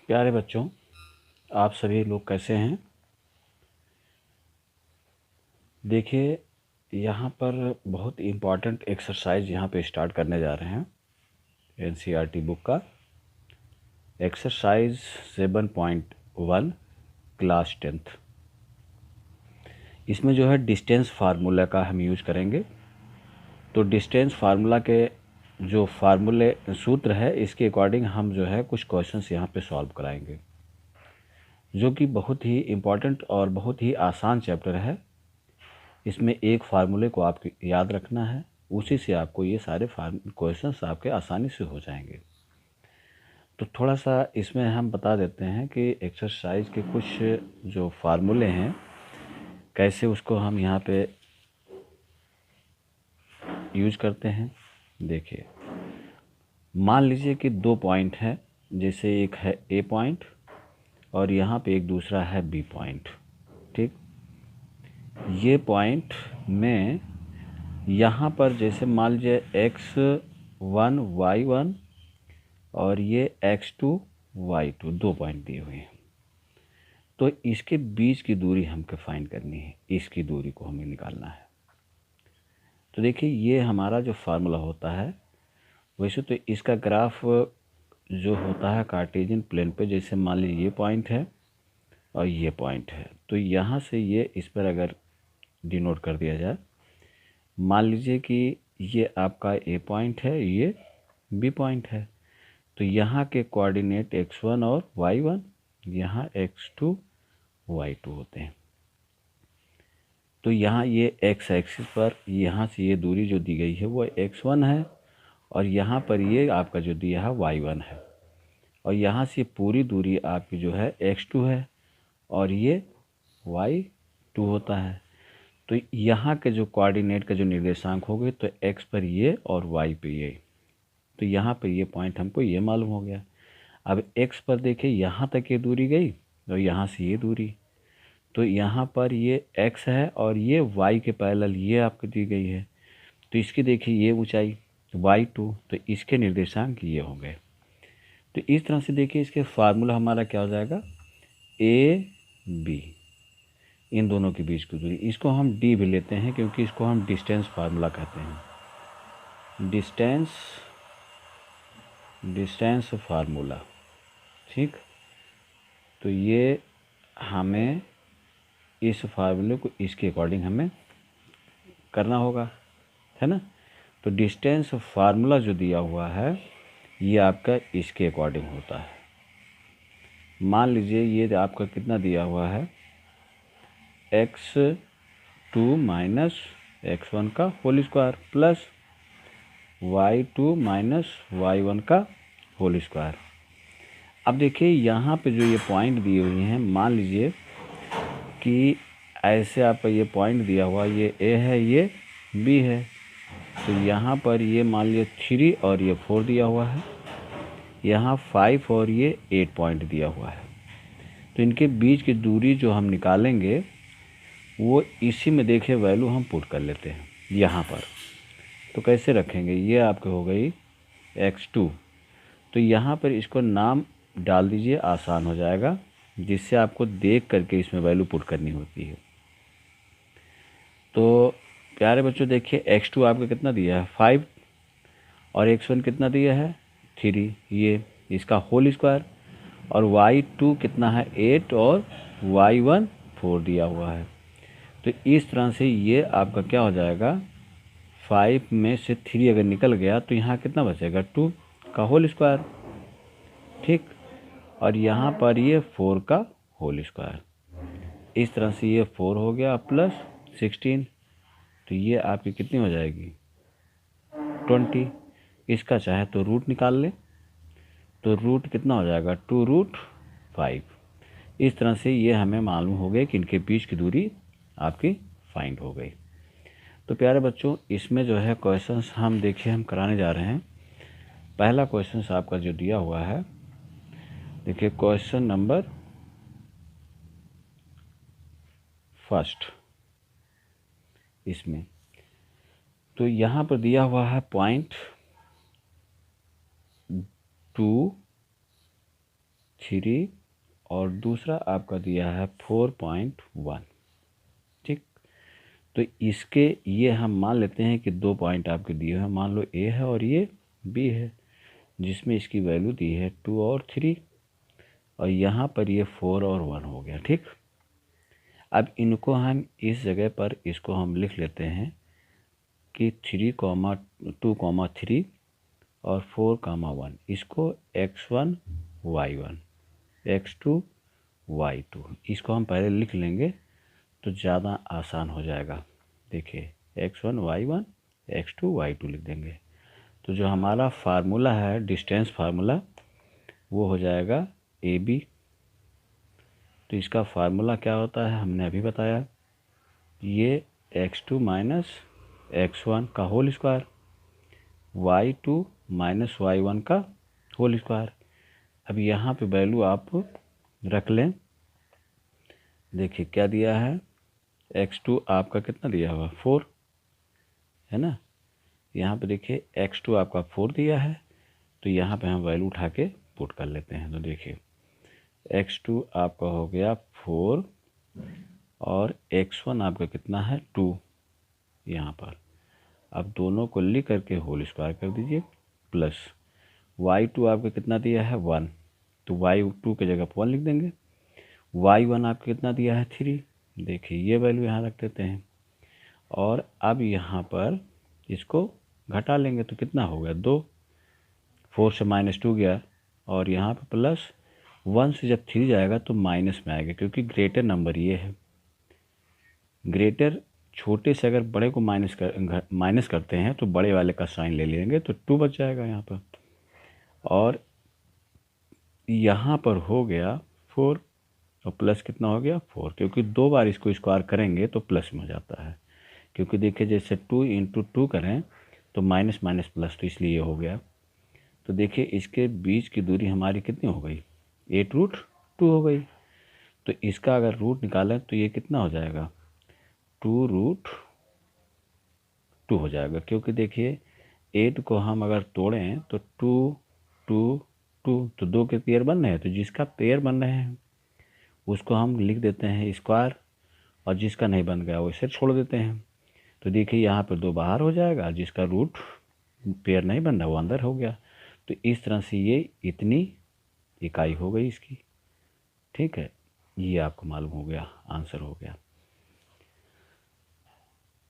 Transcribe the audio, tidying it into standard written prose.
प्यारे बच्चों, आप सभी लोग कैसे हैं। देखिए, यहाँ पर बहुत इम्पॉर्टेंट एक्सरसाइज यहाँ पे स्टार्ट करने जा रहे हैं। एनसीईआरटी बुक का एक्सरसाइज 7.1 क्लास 10th। इसमें जो है डिस्टेंस फार्मूला का हम यूज करेंगे। तो डिस्टेंस फार्मूला के जो फार्मूले सूत्र है, इसके अकॉर्डिंग हम जो है कुछ क्वेश्चंस यहाँ पे सॉल्व कराएंगे, जो कि बहुत ही इम्पॉर्टेंट और बहुत ही आसान चैप्टर है। इसमें एक फार्मूले को आपको याद रखना है, उसी से आपको ये सारे क्वेश्चंस आपके आसानी से हो जाएंगे। तो थोड़ा सा इसमें हम बता देते हैं कि एक्सरसाइज के कुछ जो फार्मूले हैं, कैसे उसको हम यहाँ पे यूज करते हैं। देखिए, मान लीजिए कि 2 पॉइंट हैं, जैसे एक है ए पॉइंट और यहाँ पे एक दूसरा है बी पॉइंट। ठीक, ये पॉइंट में यहाँ पर जैसे मान लीजिए x1 y1 और ये x2 y2 2 पॉइंट दिए हुए हैं। तो इसके बीच की दूरी हमको फाइंड करनी है, इसकी दूरी को हमें निकालना है। तो देखिए, ये हमारा जो फार्मूला होता है, वैसे तो इसका ग्राफ जो होता है कार्टेशियन प्लेन पे, जैसे मान लीजिए ये पॉइंट है और ये पॉइंट है, तो यहाँ से ये इस पर अगर डिनोट कर दिया जाए, मान लीजिए कि ये आपका ए पॉइंट है, ये बी पॉइंट है, तो यहाँ के कोऑर्डिनेट x1 और y1, यहाँ x2 y2 होते हैं। तो यहाँ ये x एक्सिस पर यहाँ से ये दूरी जो दी गई है वो x1 है, और यहाँ पर ये आपका जो दिया है y1 है, और यहाँ से पूरी दूरी आपकी जो है x2 है, और ये y2 होता है। तो यहाँ के जो कोऑर्डिनेट का जो निर्देशांक होंगे, तो x पर ये और y पे ये, तो यहाँ पर ये पॉइंट हमको ये मालूम हो गया। अब x पर देखिए, यहाँ तक ये दूरी गई और यहाँ से ये दूरी, तो यहाँ पर ये x है और ये y के पैरेलल ये आपको दी गई है, तो इसकी देखिए ये ऊंचाई y2, तो इसके निर्देशांक ये हो गए। तो इस तरह से देखिए, इसके फार्मूला हमारा क्या हो जाएगा, ए बी, इन दोनों के बीच की दूरी, इसको हम d भी लेते हैं क्योंकि इसको हम डिस्टेंस फार्मूला कहते हैं, डिस्टेंस फार्मूला। ठीक, तो ये हमें इस फार्मूले को इसके अकॉर्डिंग हमें करना होगा, है ना। तो डिस्टेंस फार्मूला जो दिया हुआ है, ये आपका इसके अकॉर्डिंग होता है। मान लीजिए ये आपका कितना दिया हुआ है, x2 माइनस x1 का whole square plus y2 minus y1 का होल स्क्वायर। अब देखिए, यहाँ पे जो ये पॉइंट दिए हुए हैं, मान लीजिए कि ऐसे आपका ये पॉइंट दिया हुआ, ये a है, ये b है, तो यहाँ पर ये मान लीजिए 3 और ये 4 दिया हुआ है, यहाँ 5 और ये 8 पॉइंट दिया हुआ है। तो इनके बीच की दूरी जो हम निकालेंगे, वो इसी में देखिए वैल्यू हम पुट कर लेते हैं यहाँ पर। तो कैसे रखेंगे, ये आपके हो गई x2, तो यहाँ पर इसको नाम डाल दीजिए, आसान हो जाएगा, जिससे आपको देख करके इसमें वैल्यू पुट करनी होती है। तो प्यारे बच्चों देखिए, x2 आपका कितना दिया है 5, और x1 कितना दिया है 3, ये इसका होल स्क्वायर, और y2 कितना है 8 और y1 4 दिया हुआ है। तो इस तरह से ये आपका क्या हो जाएगा, 5 में से 3 अगर निकल गया तो यहाँ कितना बचेगा 2 का होल स्क्वायर। ठीक, और यहाँ पर ये 4 का होल स्क्वायर। इस तरह से ये 4 हो गया प्लस 16, तो ये आपकी कितनी हो जाएगी 20। इसका चाहे तो रूट निकाल ले, तो रूट कितना हो जाएगा 2√5। इस तरह से ये हमें मालूम हो गया कि इनके बीच की दूरी आपकी फाइंड हो गई। तो प्यारे बच्चों, इसमें जो है क्वेश्चंस हम देखिए हम कराने जा रहे हैं। पहला क्वेश्चंस आपका जो दिया हुआ है, देखिए क्वेश्चन नंबर फर्स्ट इसमें, तो यहाँ पर दिया हुआ है पॉइंट 2 3 और दूसरा आपका दिया है 4.1। ठीक, तो इसके ये हम मान लेते हैं कि 2 पॉइंट आपके दिए हैं, मान लो ए है और ये बी है, जिसमें इसकी वैल्यू दी है 2 और 3, और यहाँ पर ये 4 और 1 हो गया। ठीक, अब इनको हम इस जगह पर इसको हम लिख लेते हैं कि 3,2,3 और 4,1, इसको x1 y1 x2 y2 इसको हम पहले लिख लेंगे तो ज़्यादा आसान हो जाएगा। देखिए x1 y1 x2 y2 लिख देंगे, तो जो हमारा फार्मूला है डिस्टेंस फार्मूला वो हो जाएगा AB। तो इसका फार्मूला क्या होता है हमने अभी बताया, ये x2 माइनस x1 का whole square y2 minus y1 का होल स्क्वायर। अब यहाँ पे वैल्यू आप रख लें। देखिए क्या दिया है, x2 आपका कितना दिया हुआ 4 है ना, यहाँ पे देखिए x2 आपका 4 दिया है, तो यहाँ पे हम वैल्यू उठा के पुट कर लेते हैं। तो देखिए x2 आपका हो गया 4 और x1 आपका कितना है 2 यहाँ पर। अब दोनों को लिख करके होल स्क्वायर कर दीजिए, प्लस y2 आपका कितना दिया है 1, तो y2 की जगह 1 लिख देंगे। y1 आपका कितना दिया है 3, देखिए ये वैल्यू यहाँ रख देते हैं, और अब यहाँ पर इसको घटा लेंगे तो कितना हो गया 2, 4 से -2 गया, और यहाँ पर प्लस 1 से जब 3 जाएगा तो माइनस में आएगा, क्योंकि ग्रेटर नंबर ये है। ग्रेटर छोटे से अगर बड़े को माइनस करते हैं तो बड़े वाले का साइन ले लेंगे, तो 2 बच जाएगा यहाँ पर, और यहाँ पर हो गया 4 और प्लस कितना हो गया 4, क्योंकि 2 बार इसको स्क्वायर करेंगे तो प्लस में हो जाता है। क्योंकि देखिए जैसे 2 × 2 करें तो माइनस माइनस प्लस, तो इसलिए हो गया। तो देखिए इसके बीच की दूरी हमारी कितनी हो गई 8√2 हो गई। तो इसका अगर रूट निकालें तो ये कितना हो जाएगा 2√2 हो जाएगा, क्योंकि देखिए 8 को हम अगर तोड़ें तो 2 2 2, तो 2 के पेयर बन रहे हैं, तो जिसका पेयर बन रहे हैं उसको हम लिख देते हैं स्क्वायर, और जिसका नहीं बन गया वो इसे छोड़ देते हैं। तो देखिए यहाँ पर 2 बाहर हो जाएगा, जिसका रूट पेयर नहीं बन रहा वो अंदर हो गया। तो इस तरह से ये इतनी इकाई हो गई इसकी। ठीक है, ये आपको मालूम हो गया, आंसर हो गया।